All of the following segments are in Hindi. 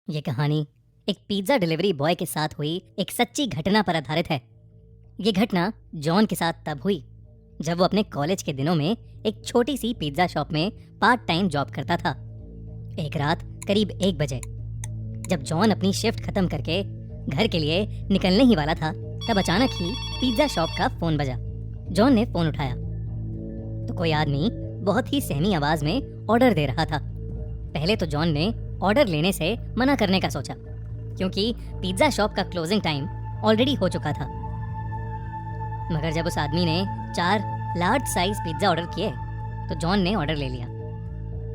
ये कहानी एक पिज्जा डिलीवरी बॉय के साथ हुई एक सच्ची घटना पर आधारित है। ये घटना जॉन के साथ तब हुई जब वो अपने कॉलेज के दिनों में एक छोटी सी पिज्जा शॉप में पार्ट टाइम जॉब करता था। एक रात करीब 1 बजे जब जॉन अपनी शिफ्ट खत्म करके घर के लिए निकलने ही वाला था, तब अचानक ही पिज्जा शॉप का फोन बजा। जॉन ने फोन उठाया तो कोई आदमी बहुत ही सहमी आवाज में ऑर्डर दे रहा था। पहले तो जॉन ने ऑर्डर लेने से मना करने का सोचा, क्योंकि पिज्जा शॉप का क्लोजिंग टाइम ऑलरेडी हो चुका था। मगर जब उस आदमी ने 4 लार्ज साइज पिज्जा ऑर्डर किए तो जॉन ने ऑर्डर ले लिया,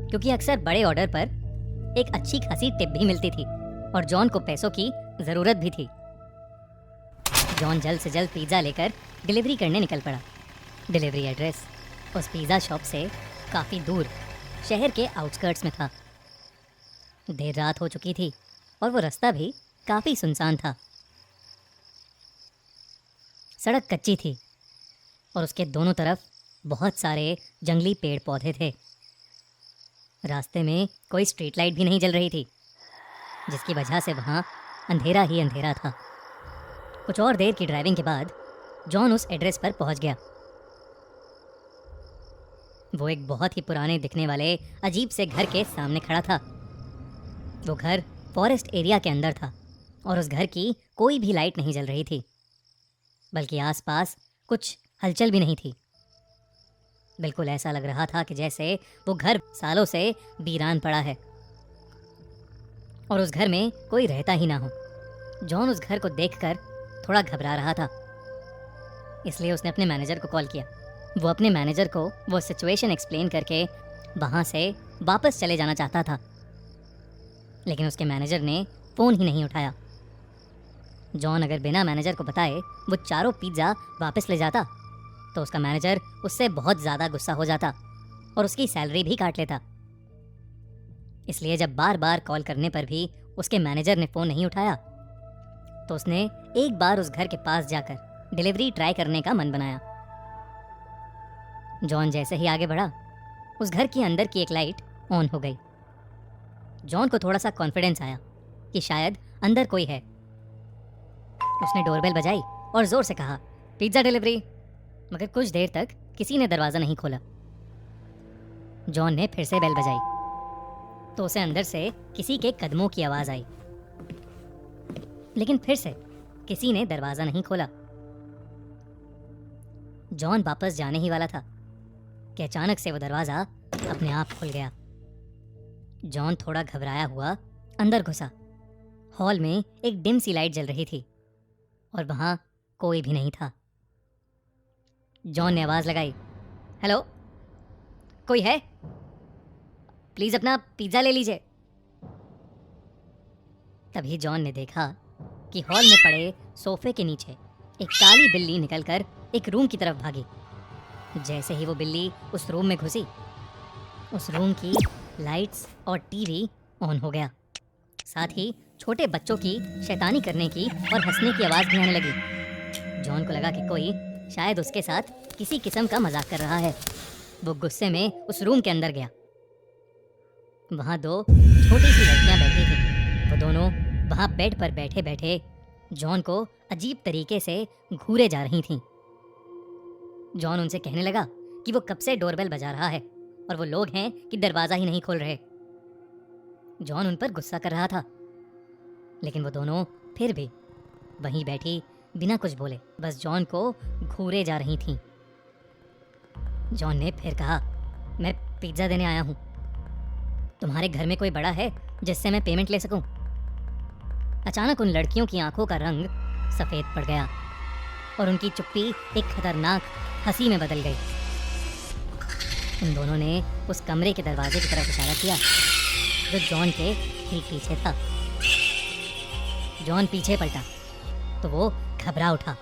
क्योंकि अक्सर बड़े ऑर्डर पर एक अच्छी खासी टिप भी मिलती थी और जॉन को पैसों की जरूरत भी थी। जॉन जल्द से जल्द पिज्जा लेकर डिलीवरी करने निकल पड़ा। डिलीवरी एड्रेस उस पिज्जा शॉप से काफी दूर शहर के आउटस्कर्ट्स में था। देर रात हो चुकी थी और वो रास्ता भी काफी सुनसान था। सड़क कच्ची थी और उसके दोनों तरफ बहुत सारे जंगली पेड़ पौधे थे। रास्ते में कोई स्ट्रीट लाइट भी नहीं जल रही थी, जिसकी वजह से वहाँ अंधेरा ही अंधेरा था। कुछ और देर की ड्राइविंग के बाद जॉन उस एड्रेस पर पहुंच गया। वो एक बहुत ही पुराने दिखने वाले अजीब से घर के सामने खड़ा था। वो घर फॉरेस्ट एरिया के अंदर था और उस घर की कोई भी लाइट नहीं जल रही थी, बल्कि आसपास कुछ हलचल भी नहीं थी। बिल्कुल ऐसा लग रहा था कि जैसे वो घर सालों से वीरान पड़ा है और उस घर में कोई रहता ही ना हो। जॉन उस घर को देखकर थोड़ा घबरा रहा था, इसलिए उसने अपने मैनेजर को कॉल किया। वो अपने मैनेजर को वो सिचुएशन एक्सप्लेन करके वहाँ से वापस चले जाना चाहता था, लेकिन उसके मैनेजर ने फ़ोन ही नहीं उठाया। जॉन अगर बिना मैनेजर को बताए वो चारों पिज्ज़ा वापस ले जाता तो उसका मैनेजर उससे बहुत ज़्यादा गुस्सा हो जाता और उसकी सैलरी भी काट लेता। इसलिए जब बार बार कॉल करने पर भी उसके मैनेजर ने फ़ोन नहीं उठाया तो उसने एक बार उस घर के पास जाकर डिलीवरी ट्राई करने का मन बनाया। जॉन जैसे ही आगे बढ़ा, उस घर के अंदर की एक लाइट ऑन हो गई। जॉन को थोड़ा सा कॉन्फिडेंस आया कि शायद अंदर कोई है। उसने डोरबेल बजाई और जोर से कहा, पिज्जा डिलीवरी। मगर कुछ देर तक किसी ने दरवाज़ा नहीं खोला। जॉन ने फिर से बेल बजाई तो उसे अंदर से किसी के कदमों की आवाज़ आई, लेकिन फिर से किसी ने दरवाज़ा नहीं खोला। जॉन वापस जाने ही वाला था कि अचानक से वो दरवाज़ा अपने आप खुल गया। जॉन थोड़ा घबराया हुआ अंदर घुसा। हॉल में एक डिम सी लाइट जल रही थी और वहाँ कोई भी नहीं था। जॉन ने आवाज़ लगाई, हेलो, कोई है? प्लीज़ अपना पिज़्ज़ा ले लीजिए। तभी जॉन ने देखा कि हॉल में पड़े सोफे के नीचे एक काली बिल्ली निकलकर एक रूम की तरफ भागी। जैसे ही वो बिल्ली उस रूम में घुसी, उस रूम की लाइट्स और टीवी ऑन हो गया। साथ ही छोटे बच्चों की शैतानी करने की और हंसने की आवाज़ भी आने लगी। जॉन को लगा कि कोई शायद उसके साथ किसी किस्म का मजाक कर रहा है। वो गुस्से में उस रूम के अंदर गया। वहाँ 2 छोटी सी लड़कियाँ बैठी थीं। वो दोनों वहाँ बेड पर बैठे बैठे जॉन को अजीब तरीके से घूरे जा रही थीं। जॉन उनसे कहने लगा कि वो कब से डोरबेल बजा रहा है और वो लोग हैं कि दरवाज़ा ही नहीं खोल रहे। जॉन उन पर गुस्सा कर रहा था, लेकिन वो दोनों फिर भी वहीं बैठी बिना कुछ बोले बस जॉन को घूरे जा रही थीं। जॉन ने फिर कहा, मैं पिज्ज़ा देने आया हूँ। तुम्हारे घर में कोई बड़ा है जिससे मैं पेमेंट ले सकूँ? अचानक उन लड़कियों की आंखों का रंग सफ़ेद पड़ गया और उनकी चुप्पी एक खतरनाक हंसी में बदल गई। उन दोनों ने उस कमरे के दरवाजे की तरफ इशारा किया जो जॉन के ठीक पीछे था। जॉन पीछे पलटा तो वो घबरा उठा।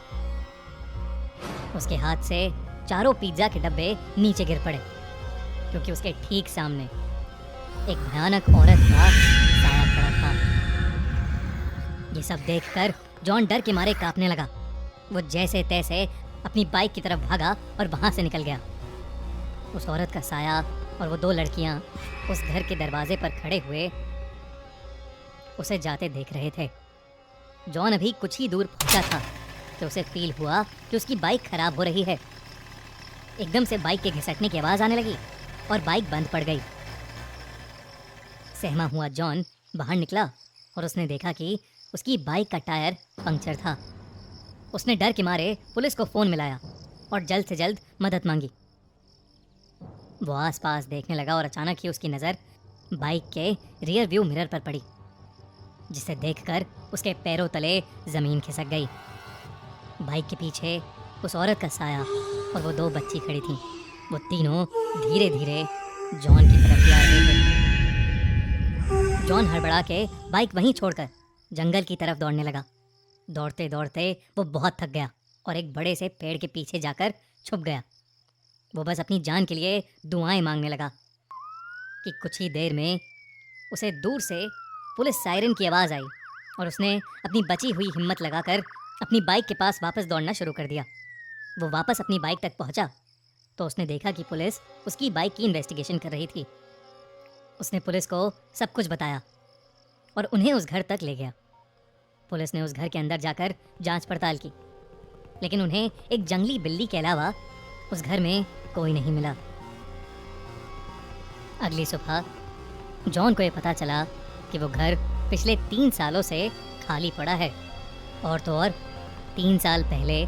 उसके हाथ से चारों पिज्ज़ा के डब्बे नीचे गिर पड़े, क्योंकि उसके ठीक सामने एक भयानक औरत का साया खड़ा था। ये सब देखकर जॉन डर के मारे कांपने लगा। वो जैसे तैसे अपनी बाइक की तरफ भागा और वहाँ से निकल गया। उस औरत का साया और वो 2 लड़कियाँ उस घर के दरवाजे पर खड़े हुए उसे जाते देख रहे थे। जॉन अभी कुछ ही दूर पहुंचा था कि उसे फील हुआ कि उसकी बाइक खराब हो रही है। एकदम से बाइक के घिसटने की आवाज आने लगी और बाइक बंद पड़ गई। सहमा हुआ जॉन बाहर निकला और उसने देखा कि उसकी बाइक का टायर पंक्चर था। उसने डर के मारे पुलिस को फोन मिलाया और जल्द से जल्द मदद मांगी। वो आसपास देखने लगा और अचानक ही उसकी नज़र बाइक के रियर व्यू मिरर पर पड़ी, जिसे देखकर उसके पैरों तले जमीन खिसक गई। बाइक के पीछे उस औरत का साया और वो 2 बच्ची खड़ी थीं। वो तीनों धीरे धीरे जॉन की तरफ जा रहे थे। जॉन हड़बड़ा के बाइक वहीं छोड़कर जंगल की तरफ दौड़ने लगा। दौड़ते दौड़ते वो बहुत थक गया और एक बड़े से पेड़ के पीछे जाकर छुप गया। वो बस अपनी जान के लिए दुआएं मांगने लगा कि कुछ ही देर में उसे दूर से पुलिस सायरन की आवाज़ आई और उसने अपनी बची हुई हिम्मत लगाकर अपनी बाइक के पास वापस दौड़ना शुरू कर दिया। वो वापस अपनी बाइक तक पहुंचा तो उसने देखा कि पुलिस उसकी बाइक की इन्वेस्टिगेशन कर रही थी। उसने पुलिस को सब कुछ बताया और उन्हें उस घर तक ले गया। पुलिस ने उस घर के अंदर जाकर जांच पड़ताल की, लेकिन उन्हें एक जंगली बिल्ली के अलावा उस घर में कोई नहीं मिला। अगली सुबह जॉन को यह पता चला कि वो घर पिछले 3 सालों से खाली पड़ा है। और तो और 3 साल पहले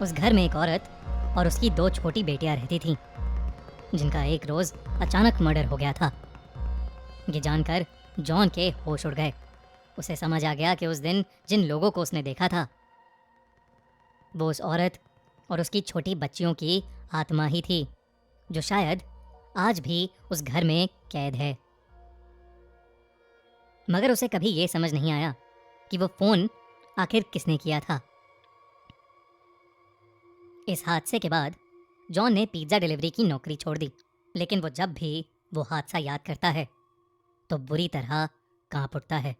उस घर में एक औरत और उसकी 2 छोटी बेटियां रहती थीं, जिनका एक रोज़ अचानक मर्डर हो गया था। ये जानकर जॉन के होश उड़ गए। उसे समझ आ गया कि उस दिन जिन लोगों को उसने देखा था वो उस औरत और उसकी छोटी बच्चियों की आत्मा ही थी, जो शायद आज भी उस घर में कैद है। मगर उसे कभी ये समझ नहीं आया कि वो फोन आखिर किसने किया था। इस हादसे के बाद जॉन ने पिज्ज़ा डिलीवरी की नौकरी छोड़ दी, लेकिन वो जब भी वो हादसा याद करता है तो बुरी तरह कांप उठता है।